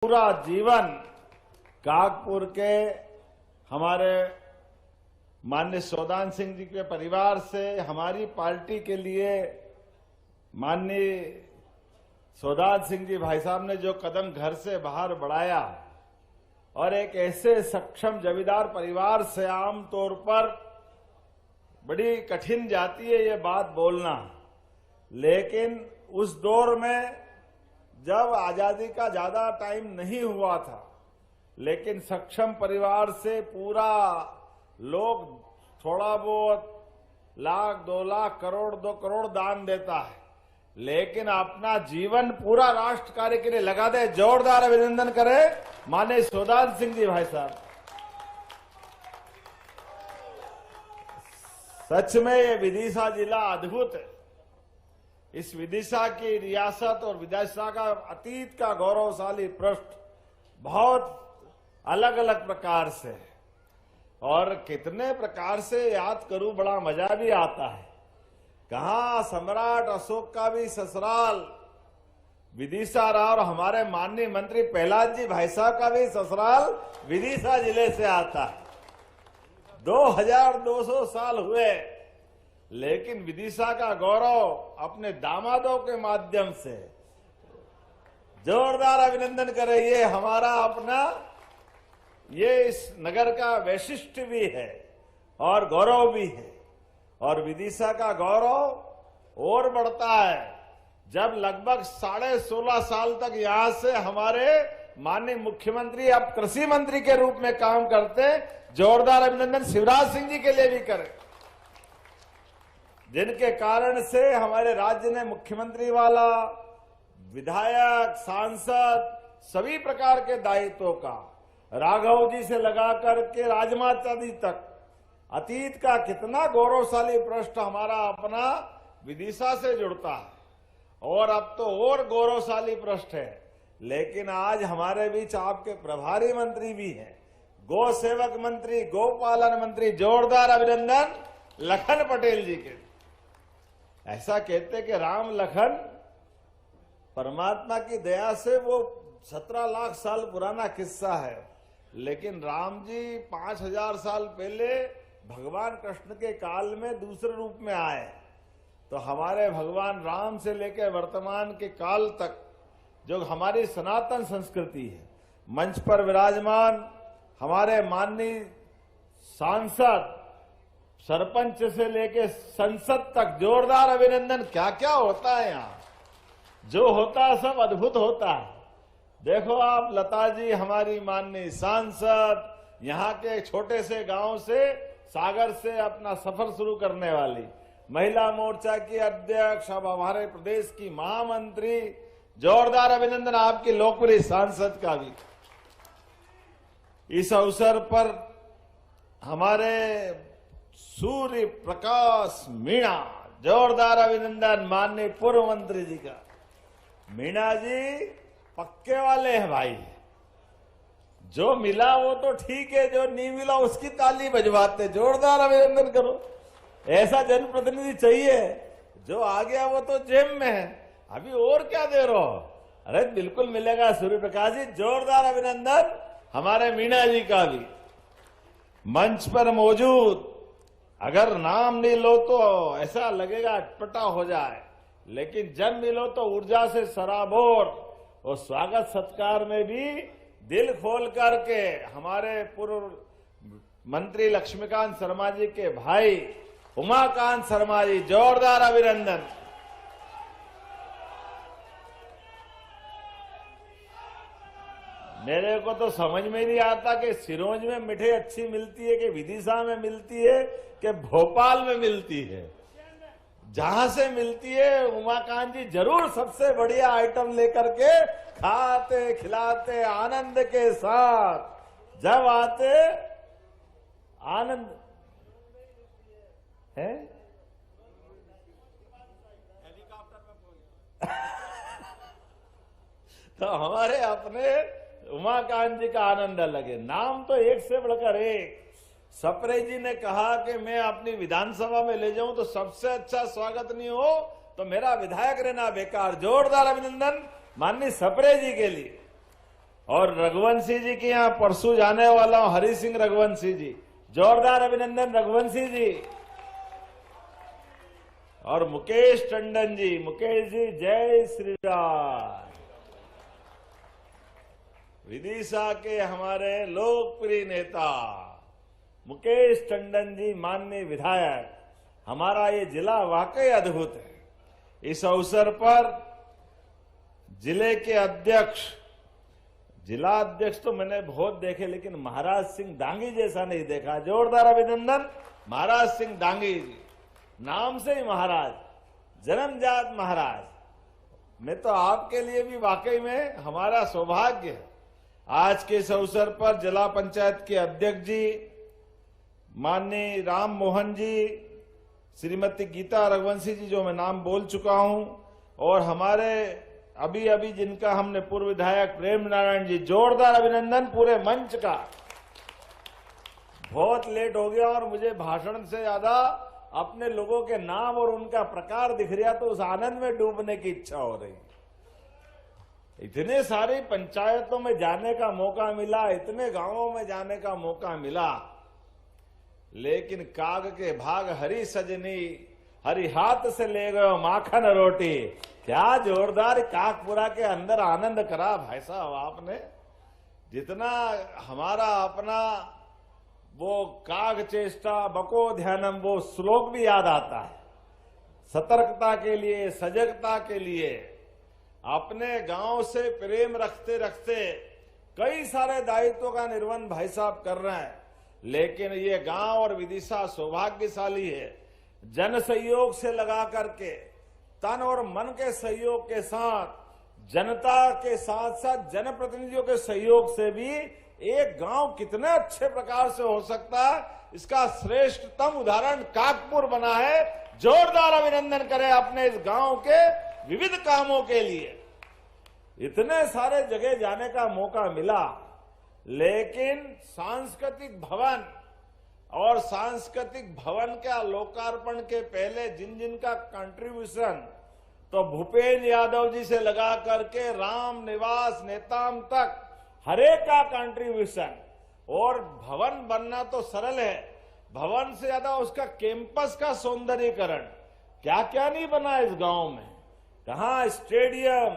पूरा जीवन कागपुर के हमारे माननीय सौदान सिंह जी के परिवार से हमारी पार्टी के लिए माननीय सौदान सिंह जी भाई साहब ने जो कदम घर से बाहर बढ़ाया और एक ऐसे सक्षम जमींदार परिवार से आम तौर पर बड़ी कठिन जाती है ये बात बोलना, लेकिन उस दौर में जब आजादी का ज्यादा टाइम नहीं हुआ था, लेकिन सक्षम परिवार से पूरा लोग थोड़ा बहुत लाख 2 लाख करोड़ 2 करोड़ दान देता है, लेकिन अपना जीवन पूरा राष्ट्र कार्य के लिए लगा दे। जोरदार अभिनंदन करें माननीय सौदान सिंह जी भाई साहब। सच में ये विदिशा जिला अद्भुत है। इस विदिशा की रियासत और विदिशा का अतीत का गौरवशाली पृष्ठ बहुत अलग अलग प्रकार से है और कितने प्रकार से याद करूं, बड़ा मजा भी आता है। कहां सम्राट अशोक का भी ससुराल विदिशा रहा और हमारे माननीय मंत्री प्रहलाद जी भाई साहब का भी ससुराल विदिशा जिले से आता है। 2200 साल हुए, लेकिन विदिशा का गौरव अपने दामादों के माध्यम से जोरदार अभिनंदन करें। ये हमारा अपना, ये इस नगर का वैशिष्ट्य भी है और गौरव भी है। और विदिशा का गौरव और बढ़ता है जब लगभग 16.5 साल तक यहां से हमारे माननीय मुख्यमंत्री अब कृषि मंत्री के रूप में काम करते। जोरदार अभिनंदन शिवराज सिंह जी के लिए भी करें, जिनके कारण से हमारे राज्य ने मुख्यमंत्री वाला, विधायक, सांसद सभी प्रकार के दायित्वों का राघव जी से लगा करके राजमाता जी तक अतीत का कितना गौरवशाली पृष्ठ हमारा अपना विदिशा से जुड़ता है और अब तो और गौरवशाली पृष्ठ है। लेकिन आज हमारे बीच आपके प्रभारी मंत्री भी हैं, गौ सेवक मंत्री, गोपालन मंत्री। जोरदार अभिनंदन लखन पटेल जी के। ऐसा कहते कि राम लखन परमात्मा की दया से वो 17 लाख साल पुराना किस्सा है, लेकिन राम जी 5000 साल पहले भगवान कृष्ण के काल में दूसरे रूप में आए। तो हमारे भगवान राम से लेकर वर्तमान के काल तक जो हमारी सनातन संस्कृति है, मंच पर विराजमान हमारे माननीय सांसद, सरपंच से लेके संसद तक जोरदार अभिनंदन। क्या क्या होता है यहाँ, जो होता है सब अद्भुत होता है। देखो आप लता जी हमारी माननीय सांसद, यहाँ के एक छोटे से गांव से सागर से अपना सफर शुरू करने वाली, महिला मोर्चा की अध्यक्ष, अब हमारे प्रदेश की महामंत्री। जोरदार अभिनंदन आपकी लोकप्रिय सांसद का भी। इस अवसर पर हमारे सूर्य प्रकाश मीणा, जोरदार अभिनंदन माननीय पूर्व मंत्री जी का। मीणा जी पक्के वाले हैं भाई, जो मिला वो तो ठीक है, जो नहीं मिला उसकी ताली बजवाते। जोरदार अभिनंदन करो। ऐसा जनप्रतिनिधि चाहिए, जो आ गया वो तो जेब में है, अभी और क्या दे रहे हो। अरे बिल्कुल मिलेगा सूर्य प्रकाश जी। जोरदार अभिनंदन हमारे मीणा जी का भी। मंच पर मौजूद, अगर नाम नहीं लो तो ऐसा लगेगा अटपटा हो जाए, लेकिन जब मिलो तो ऊर्जा से सराबोर और स्वागत सत्कार में भी दिल खोल करके हमारे पूर्व मंत्री लक्ष्मीकांत शर्मा जी के भाई उमाकांत शर्मा जी। जोरदार अभिनंदन। मेरे को तो समझ में नहीं आता कि सिरोंज में मिठाई अच्छी मिलती है कि विदिशा में मिलती है कि भोपाल में मिलती है। जहां से मिलती है उमाकांत जी जरूर सबसे बढ़िया आइटम लेकर के खाते खिलाते आनंद के साथ। जब आते आनंद है तो हमारे अपने उमाकांत जी का आनंद अलग है। नाम तो एक से बढ़कर एक। सप्रे जी ने कहा कि मैं अपनी विधानसभा में ले जाऊं तो सबसे अच्छा स्वागत नहीं हो तो मेरा विधायक रहना बेकार। जोरदार अभिनंदन माननीय सप्रे जी के लिए। और रघुवंशी जी के यहाँ परसों जाने वाला हूं, हरि सिंह रघुवंशी जी, जोरदार अभिनंदन रघुवंशी जी। और मुकेश टंडन जी, मुकेश जी जय श्री राम। विदिशा के हमारे लोकप्रिय नेता मुकेश टंडन जी, माननीय विधायक, हमारा ये जिला वाकई अद्भुत है। इस अवसर पर जिले के अध्यक्ष, जिला अध्यक्ष तो मैंने बहुत देखे, लेकिन महाराज सिंह डांगी जैसा नहीं देखा। जोरदार अभिनंदन महाराज सिंह डांगी जी, नाम से ही महाराज, जन्मजात महाराज। मैं तो आपके लिए भी वाकई में हमारा सौभाग्य है। आज के इस अवसर पर जिला पंचायत के अध्यक्ष जी माननीय राम मोहन जी, श्रीमती गीता रघुवंशी जी जो मैं नाम बोल चुका हूं, और हमारे अभी अभी जिनका हमने पूर्व विधायक प्रेम नारायण जी, जोरदार अभिनंदन पूरे मंच का। बहुत लेट हो गया और मुझे भाषण से ज्यादा अपने लोगों के नाम और उनका प्रकार दिख रहा, तो उस आनंद में डूबने की इच्छा हो रही। इतने सारी पंचायतों में जाने का मौका मिला, इतने गांवों में जाने का मौका मिला, लेकिन काग के भाग हरी सजनी, हरी हाथ से ले गए माखन रोटी। क्या जोरदार काकपुरा के अंदर आनंद करा भाई साहब आपने। जितना हमारा अपना वो काग चेष्टा बको ध्यानम, वो श्लोक भी याद आता है। सतर्कता के लिए, सजगता के लिए, अपने गांव से प्रेम रखते रखते कई सारे दायित्वों का निर्वहन भाई साहब कर रहे हैं। लेकिन ये गांव और विदिशा सौभाग्यशाली है, जन सहयोग से लगा करके, तन और मन के सहयोग के साथ, जनता के साथ साथ जनप्रतिनिधियों के सहयोग से भी एक गांव कितने अच्छे प्रकार से हो सकता है, इसका श्रेष्ठतम उदाहरण काकपुर बना है। जोरदार अभिनंदन करें अपने इस गांव के विविध कामों के लिए। इतने सारे जगह जाने का मौका मिला, लेकिन सांस्कृतिक भवन और सांस्कृतिक भवन का लोकार्पण के पहले जिन जिन का कंट्रीब्यूशन, तो भूपेन्द्र यादव जी से लगा करके राम निवास नेताम तक हरेक का कंट्रीब्यूशन। और भवन बनना तो सरल है, भवन से ज्यादा उसका कैंपस का सौंदर्यीकरण, क्या क्या नहीं बना इस गांव में। कहां स्टेडियम,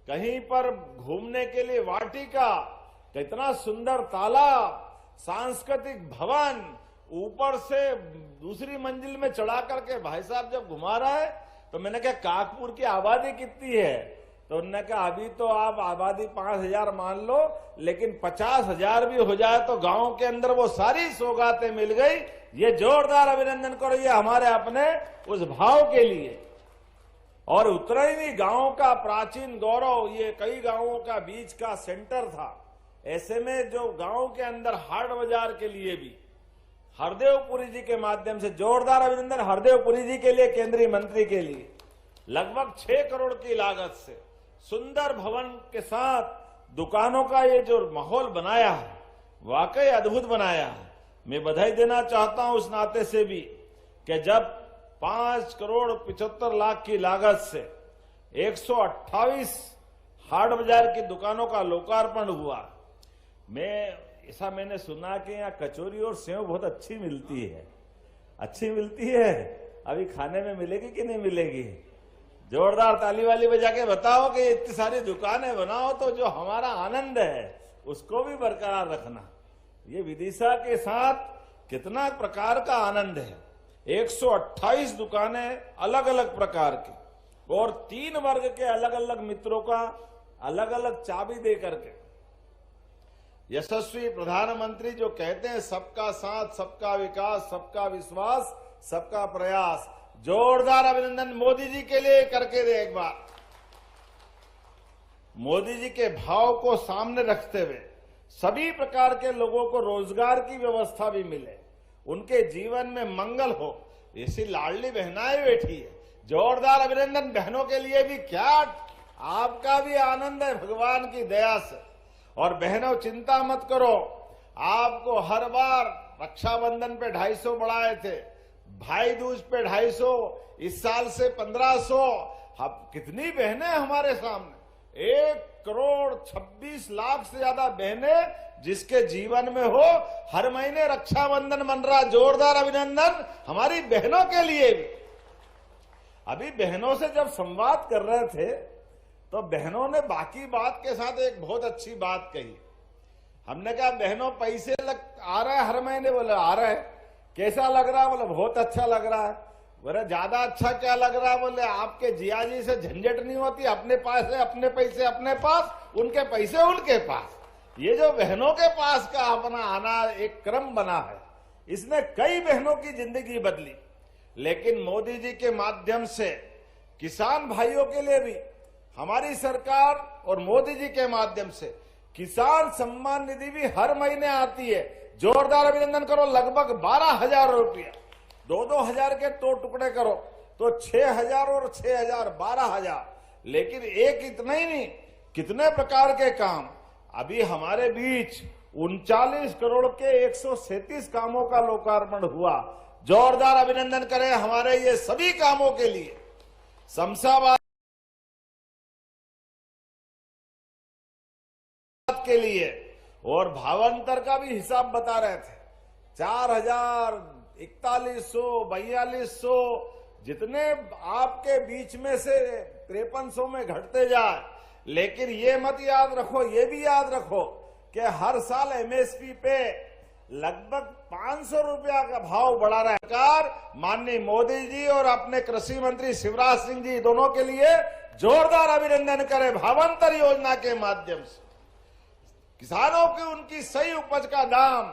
कहीं पर घूमने के लिए वाटिका, कितना सुंदर तालाब, सांस्कृतिक भवन, ऊपर से दूसरी मंजिल में चढ़ा करके भाई साहब जब घुमा रहा है, तो मैंने कहा काकपुर की आबादी कितनी है, तो उन्होंने कहा अभी तो आप आबादी 5000 मान लो, लेकिन 50,000 भी हो जाए तो गांव के अंदर वो सारी सौगातें मिल गई। ये जोरदार अभिनंदन करो, ये हमारे अपने उस भाव के लिए। और उत्तरायणी गांव का प्राचीन गौरव, ये कई गांवों का बीच का सेंटर था। ऐसे में जो गांव के अंदर हाट बाजार के लिए भी हरदेवपुरी जी के माध्यम से, जोरदार अभिनंदन हरदेवपुरी जी के लिए, केंद्रीय मंत्री के लिए, लगभग 6 करोड़ की लागत से सुंदर भवन के साथ दुकानों का ये जो माहौल बनाया है, वाकई अद्भुत बनाया है। मैं बधाई देना चाहता हूं उस नाते से भी कि जब 5 करोड़ 75 लाख की लागत से 128 हाट बाजार की दुकानों का लोकार्पण हुआ। ऐसा मैंने सुना कि यहाँ कचौरी और सेव बहुत अच्छी मिलती है। अच्छी मिलती है, अभी खाने में मिलेगी कि नहीं मिलेगी? जोरदार ताली वाली बजा के बताओ कि इतनी सारी दुकानें बनाओ, तो जो हमारा आनंद है उसको भी बरकरार रखना। ये विदिशा के साथ कितना प्रकार का आनंद है। 128 दुकानें अलग अलग प्रकार की, और 3 वर्ग के अलग अलग मित्रों का अलग अलग चाबी दे करके, यशस्वी प्रधानमंत्री जो कहते हैं सबका साथ, सबका विकास, सबका विश्वास, सबका प्रयास। जोरदार अभिनंदन मोदी जी के लिए करके दे एक बार। मोदी जी के भाव को सामने रखते हुए सभी प्रकार के लोगों को रोजगार की व्यवस्था भी मिले, उनके जीवन में मंगल हो, ऐसी लाडली बहनाएं बैठी है। जोरदार अभिनंदन बहनों के लिए भी। क्या आपका भी आनंद है भगवान की दया से। और बहनों चिंता मत करो, आपको हर बार रक्षाबंधन पे 250 बढ़ाए थे, भाई दूज पे 250, इस साल से 1500। कितनी बहनें हमारे सामने, 1,26,00,000 से ज्यादा बहनें जिसके जीवन में हो, हर महीने रक्षाबंधन मन रहा। जोरदार अभिनंदन हमारी बहनों के लिए भी। अभी बहनों से जब संवाद कर रहे थे तो बहनों ने बाकी बात के साथ एक बहुत अच्छी बात कही। हमने कहा बहनों पैसे आ रहा है हर महीने? बोले आ रहा है। कैसा लग रहा है? बोले बहुत अच्छा लग रहा है। बोले ज्यादा अच्छा क्या लग रहा है? बोले आपके जियाजी से झंझट नहीं होती, अपने पास है, अपने पैसे अपने पास, उनके पैसे उनके पास। ये जो बहनों के पास का अपना आना एक क्रम बना है, इसने कई बहनों की जिंदगी बदली। लेकिन मोदी जी के माध्यम से किसान भाइयों के लिए भी हमारी सरकार और मोदी जी के माध्यम से किसान सम्मान निधि भी हर महीने आती है। जोरदार अभिनंदन करो। लगभग 12,000 रुपया, 2-2 के 2 टुकड़े करो तो 6,000 और 6,000 12,000। लेकिन एक इतना ही नहीं, कितने प्रकार के काम। अभी हमारे बीच 39 करोड़ के 137 कामों का लोकार्पण हुआ। जोरदार अभिनंदन करें हमारे ये सभी कामों के लिए। शमशाबाद के लिए और भावंतर का भी हिसाब बता रहे थे। 4,000, 4100, 4200 जितने आपके बीच में से 5300 में घटते जाए। लेकिन ये मत याद रखो, ये भी याद रखो कि हर साल एमएसपी पे लगभग 500 रुपया का भाव बढ़ा रहा है सरकार। माननीय मोदी जी और अपने कृषि मंत्री शिवराज सिंह जी दोनों के लिए जोरदार अभिनंदन करें। भावांतर योजना के माध्यम से किसानों की उनकी सही उपज का दाम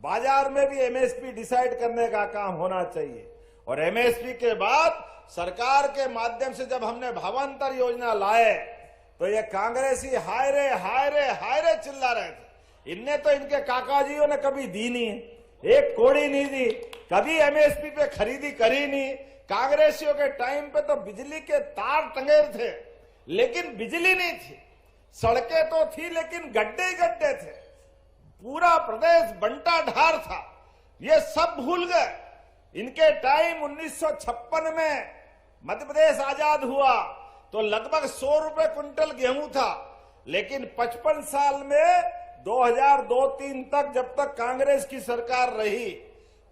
बाजार में भी एमएसपी डिसाइड करने का काम होना चाहिए। और एमएसपी के बाद सरकार के माध्यम से जब हमने भावांतर योजना लाए तो ये कांग्रेसी हाय रे हाय रे हाय रे चिल्ला रहे थे। इनने तो इनके काकाजियों ने कभी दी नहीं, एक कोड़ी नहीं दी, कभी एमएसपी पे खरीदी करी नहीं। कांग्रेसियों के टाइम पे तो बिजली के तार टंगे थे लेकिन बिजली नहीं थी, सड़कें तो थी लेकिन गड्ढे ही गड्ढे थे, पूरा प्रदेश बंटा ढार था। ये सब भूल गए। इनके टाइम 1956 में मध्य प्रदेश आजाद हुआ तो लगभग 100 रुपए क्विंटल गेहूं था। लेकिन 55 साल में 2002-03 तक जब तक कांग्रेस की सरकार रही,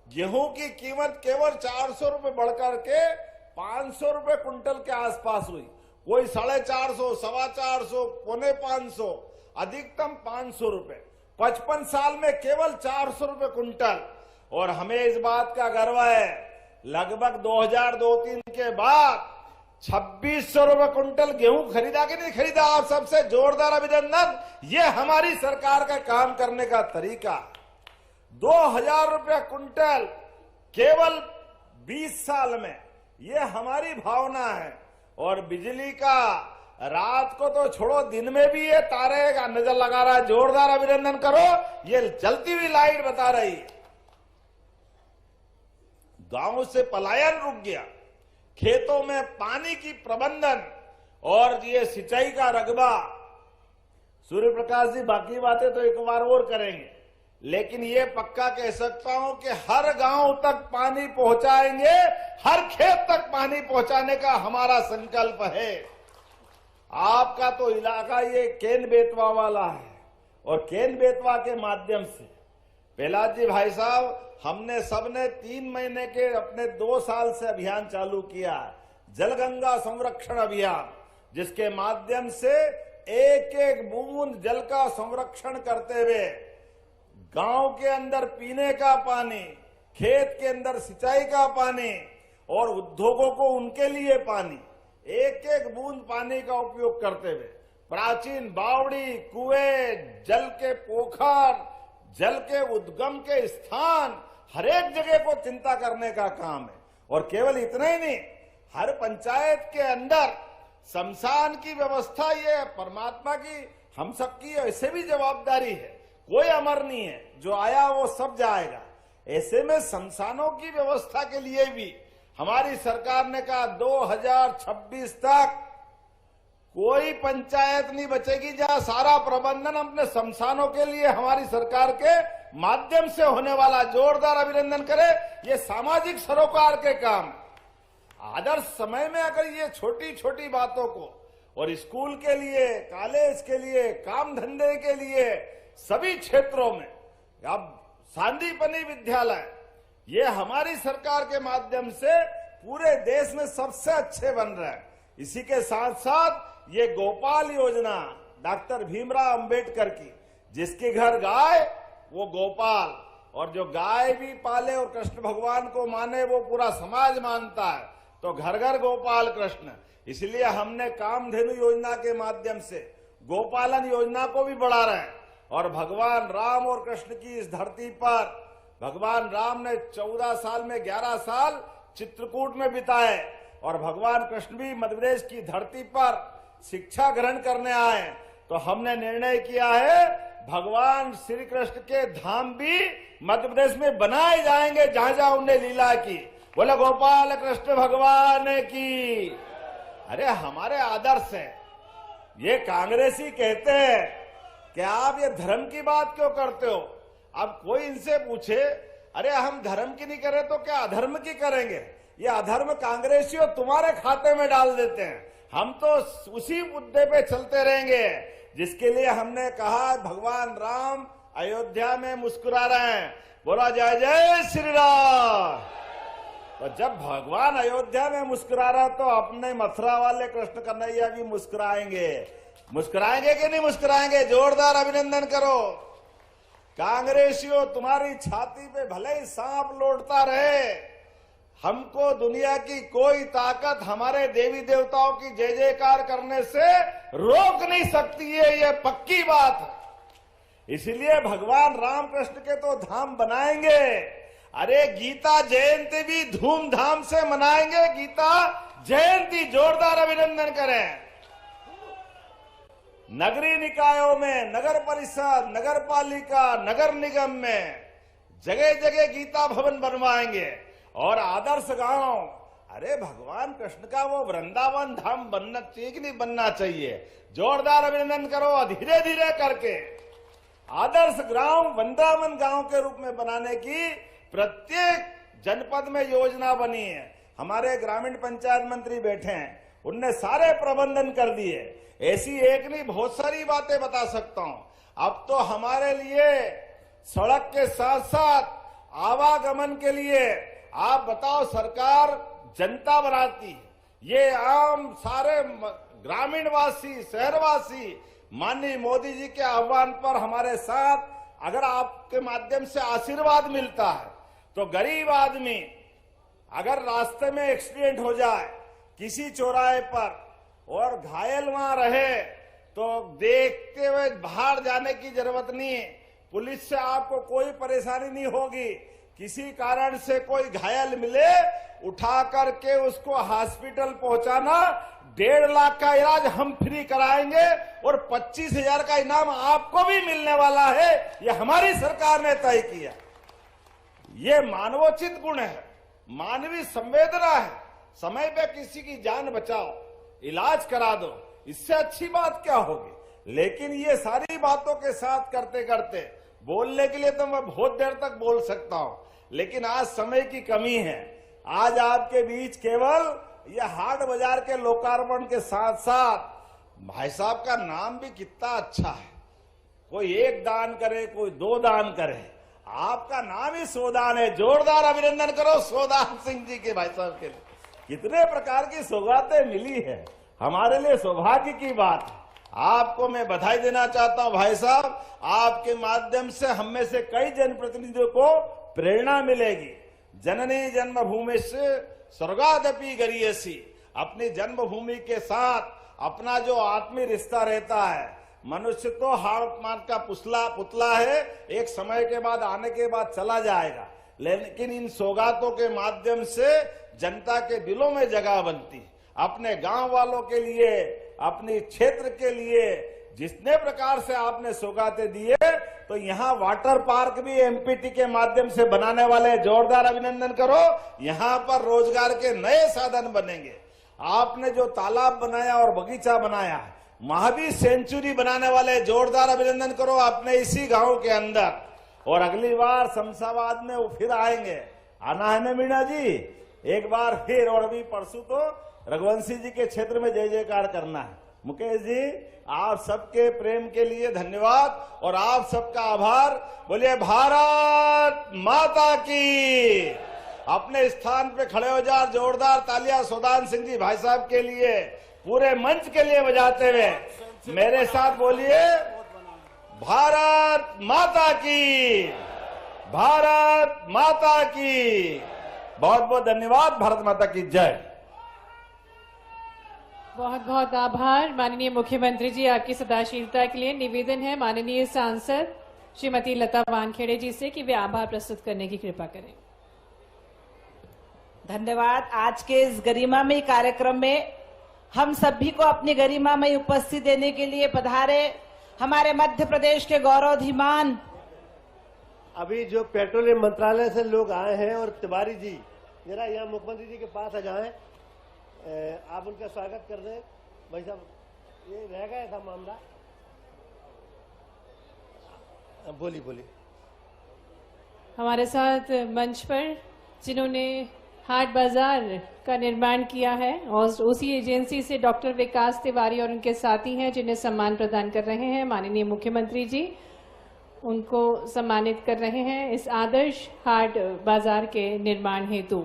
गेहूं की कीमत केवल 400 रुपए बढ़कर के 500 रुपए क्विंटल के आसपास हुई। कोई 450, 425, 550, अधिकतम 500 रुपए। 55 साल में केवल 400 रुपए क्विंटल। और हमें इस बात का गर्व है, लगभग 2002-03 के बाद 2600 रुपए क्विंटल गेहूं खरीदा कि नहीं खरीदा? आप सबसे जोरदार अभिनंदन। ये हमारी सरकार का काम करने का तरीका। 2000 रुपया क्विंटल केवल 20 साल में, ये हमारी भावना है। और बिजली का रात को तो छोड़ो, दिन में भी ये तारे का नजर लगा रहा है। जोरदार अभिनंदन करो। ये जलती हुई लाइट बता रही है। गांव से पलायन रुक गया, खेतों में पानी की प्रबंधन और ये सिंचाई का रकबा। सूर्य प्रकाश जी बाकी बातें तो एक बार और करेंगे, लेकिन ये पक्का कह सकता हूं कि हर गांव तक पानी पहुंचाएंगे, हर खेत तक पानी पहुंचाने का हमारा संकल्प है। आपका तो इलाका ये केन बेतवा वाला है और केन बेतवा के माध्यम से प्रहलाद जी भाई साहब, हमने सबने 3 महीने के अपने 2 साल से अभियान चालू किया, जलगंगा संरक्षण अभियान, जिसके माध्यम से एक एक बूंद जल का संरक्षण करते हुए गांव के अंदर पीने का पानी, खेत के अंदर सिंचाई का पानी और उद्योगों को उनके लिए पानी, एक एक बूंद पानी का उपयोग करते हुए प्राचीन बावड़ी, कुएं, जल के पोखर, जल के उद्गम के स्थान, हर एक जगह को चिंता करने का काम है। और केवल इतना ही नहीं, हर पंचायत के अंदर शमशान की व्यवस्था, ये परमात्मा की हम सबकी ऐसे भी जवाबदारी है। कोई अमर नहीं है, जो आया वो सब जाएगा। ऐसे में शमशानों की व्यवस्था के लिए भी हमारी सरकार ने कहा 2026 तक कोई पंचायत नहीं बचेगी जहां सारा प्रबंधन अपने शमशानों के लिए हमारी सरकार के माध्यम से होने वाला। जोरदार अभिनंदन करें। ये सामाजिक सरोकार के काम। आदर्श समय में अगर ये छोटी छोटी बातों को और स्कूल के लिए, कॉलेज के लिए, काम धंधे के लिए सभी क्षेत्रों में अब सांदीपनी विद्यालय ये हमारी सरकार के माध्यम से पूरे देश में सबसे अच्छे बन रहे हैं। इसी के साथ साथ ये गोपाल योजना डॉक्टर भीमराव अंबेडकर की, जिसके घर गाय वो गोपाल, और जो गाय भी पाले और कृष्ण भगवान को माने वो पूरा समाज मानता है, तो घर घर गोपाल कृष्ण। इसलिए हमने कामधेनु योजना के माध्यम से गोपालन योजना को भी बढ़ा रहे हैं। और भगवान राम और कृष्ण की इस धरती पर भगवान राम ने 14 साल में 11 साल चित्रकूट में बिताए, और भगवान कृष्ण भी मध्य प्रदेश की धरती पर शिक्षा ग्रहण करने आए। तो हमने निर्णय किया है भगवान श्री कृष्ण के धाम भी मध्य प्रदेश में बनाए जाएंगे, जहां जहां उन्हें लीला की। बोले गोपाल कृष्ण भगवान की। अरे हमारे आदर्श है। ये कांग्रेसी कहते हैं कि आप ये धर्म की बात क्यों करते हो। अब कोई इनसे पूछे, अरे हम धर्म की नहीं करें तो क्या अधर्म की करेंगे। ये अधर्म कांग्रेसियों तुम्हारे खाते में डाल देते हैं। हम तो उसी मुद्दे पे चलते रहेंगे जिसके लिए हमने कहा भगवान राम अयोध्या में मुस्कुरा रहे हैं। बोला जय जय श्री राम। तो जब भगवान अयोध्या में मुस्कुरा रहा तो अपने मथुरा वाले कृष्ण कन्हैया भी मुस्कुराएंगे। मुस्कुराएंगे कि नहीं मुस्कुराएंगे? जोरदार अभिनंदन करो। कांग्रेसियों तुम्हारी छाती पे भले ही सांप लौटता रहे, हमको दुनिया की कोई ताकत हमारे देवी देवताओं की जय जयकार करने से रोक नहीं सकती है, ये पक्की बात है। इसलिए भगवान रामकृष्ण के तो धाम बनाएंगे। अरे गीता जयंती भी धूमधाम से मनाएंगे। गीता जयंती जोरदार अभिनंदन करें। नगरीय निकायों में, नगर परिषद, नगर पालिका, नगर निगम में जगह जगह गीता भवन बनवाएंगे। और आदर्श गांव, अरे भगवान कृष्ण का वो वृंदावन धाम बनना चाहिए कि नहीं बनना चाहिए? जोरदार अभिनंदन करो। धीरे धीरे करके आदर्श ग्राम वृंदावन गांव के रूप में बनाने की प्रत्येक जनपद में योजना बनी है। हमारे ग्रामीण पंचायत मंत्री बैठे हैं, उनने सारे प्रबंधन कर दिए। ऐसी एक नहीं बहुत सारी बातें बता सकता हूं। अब तो हमारे लिए सड़क के साथ साथ आवागमन के लिए आप बताओ सरकार जनता बनाती है। ये आम सारे ग्रामीणवासी, शहरवासी माननीय मोदी जी के आह्वान पर हमारे साथ, अगर आपके माध्यम से आशीर्वाद मिलता है तो गरीब आदमी अगर रास्ते में एक्सीडेंट हो जाए किसी चौराहे पर और घायल वहां रहे तो देखते हुए बाहर जाने की जरूरत नहीं है। पुलिस से आपको कोई परेशानी नहीं होगी। किसी कारण से कोई घायल मिले, उठा करके उसको हॉस्पिटल पहुंचाना, 1.5 लाख का इलाज हम फ्री कराएंगे और 25,000 का इनाम आपको भी मिलने वाला है। ये हमारी सरकार ने तय किया। ये मानवोचित गुण है, मानवीय संवेदना है। समय पे किसी की जान बचाओ, इलाज करा दो, इससे अच्छी बात क्या होगी। लेकिन ये सारी बातों के साथ करते करते बोलने के लिए तो मैं बहुत देर तक बोल सकता हूं, लेकिन आज समय की कमी है। आज आपके बीच केवल ये हाट बाजार के लोकार्पण के साथ साथ भाई साहब का नाम भी कितना अच्छा है। कोई 1 दान करे, कोई 2 दान करे, आपका नाम ही सोदान है। जोरदार अभिनंदन करो सोदान सिंह जी के, भाई साहब के लिए कितने प्रकार की सौगातें मिली है। हमारे लिए सौभाग्य की बात है। आपको मैं बधाई देना चाहता हूं भाई साहब। आपके माध्यम से हम में से कई जनप्रतिनिधियों को प्रेरणा मिलेगी। जननी जन्मभूमि से स्वर्गादपि गरीयसी। अपनी जन्मभूमि के साथ अपना जो आत्मीय रिश्ता रहता है। मनुष्य तो हाथ मार का पुतला है, एक समय के बाद आने के बाद चला जाएगा, लेकिन इन सौगातों के माध्यम से जनता के दिलों में जगह बनती। अपने गांव वालों के लिए, अपने क्षेत्र के लिए जितने प्रकार से आपने सौगातें दिए, तो यहाँ वाटर पार्क भी एमपीटी के माध्यम से बनाने वाले, जोरदार अभिनंदन करो। यहाँ पर रोजगार के नए साधन बनेंगे। आपने जो तालाब बनाया और बगीचा बनाया, महावीर सेंचुरी बनाने वाले, जोरदार अभिनंदन करो आपने इसी गांव के अंदर। और अगली बार शमशाबाद में वो फिर आएंगे, आना है ना मीणा जी, एक बार फिर। और अभी परसों तो रघुवंशी जी के क्षेत्र में जय जयकार करना है। मुकेश जी, आप सबके प्रेम के लिए धन्यवाद और आप सबका आभार। बोलिए भारत माता की। अपने स्थान पे खड़े हो जा, जोरदार तालियां सौदान सिंह जी भाई साहब के लिए, पूरे मंच के लिए बजाते हुए मेरे साथ बोलिए भारत माता की, भारत माता की। बहुत बहुत धन्यवाद। भारत माता की जय। बहुत बहुत आभार माननीय मुख्यमंत्री जी, आपकी सदाशीलता के लिए। निवेदन है माननीय सांसद श्रीमती लता वानखेड़े जी से कि वे आभार प्रस्तुत करने की कृपा करें। धन्यवाद। आज के इस गरिमामयी कार्यक्रम में हम सभी को अपनी गरिमामयी उपस्थिति देने के लिए पधारे हमारे मध्य प्रदेश के गौरवधीमान, अभी जो पेट्रोलियम मंत्रालय से लोग आए हैं, और तिवारी जी जरा यहाँ मुख्यमंत्री जी के पास आ जाएं, आप उनका स्वागत कर दें। भाई साहब, ये रह गया था मामला, बोलिए। हमारे साथ मंच पर जिन्होंने हाट बाजार का निर्माण किया है और उसी एजेंसी से डॉक्टर विकास तिवारी और उनके साथी हैं जिन्हें सम्मान प्रदान कर रहे हैं माननीय मुख्यमंत्री जी, उनको सम्मानित कर रहे हैं इस आदर्श हाट बाजार के निर्माण हेतु।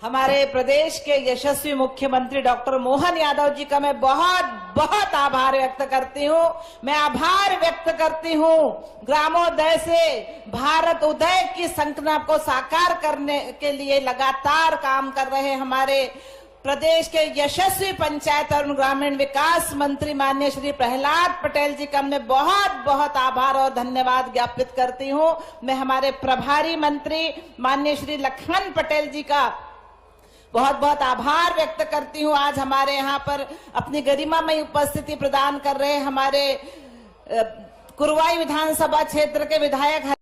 हमारे प्रदेश के यशस्वी मुख्यमंत्री डॉक्टर मोहन यादव जी का मैं बहुत बहुत आभार व्यक्त करती हूँ। मैं आभार व्यक्त करती हूँ ग्रामोदय से भारत उदय की संकल्प को साकार करने के लिए लगातार काम कर रहे हमारे प्रदेश के यशस्वी पंचायत और ग्रामीण विकास मंत्री माननीय श्री प्रहलाद पटेल जी का मैं बहुत बहुत आभार और धन्यवाद ज्ञापित करती हूँ। मैं हमारे प्रभारी मंत्री माननीय श्री लखन पटेल जी का बहुत बहुत आभार व्यक्त करती हूँ। आज हमारे यहाँ पर अपनी गरिमामयी उपस्थिति प्रदान कर रहे हमारे कुरवाई विधानसभा क्षेत्र के विधायक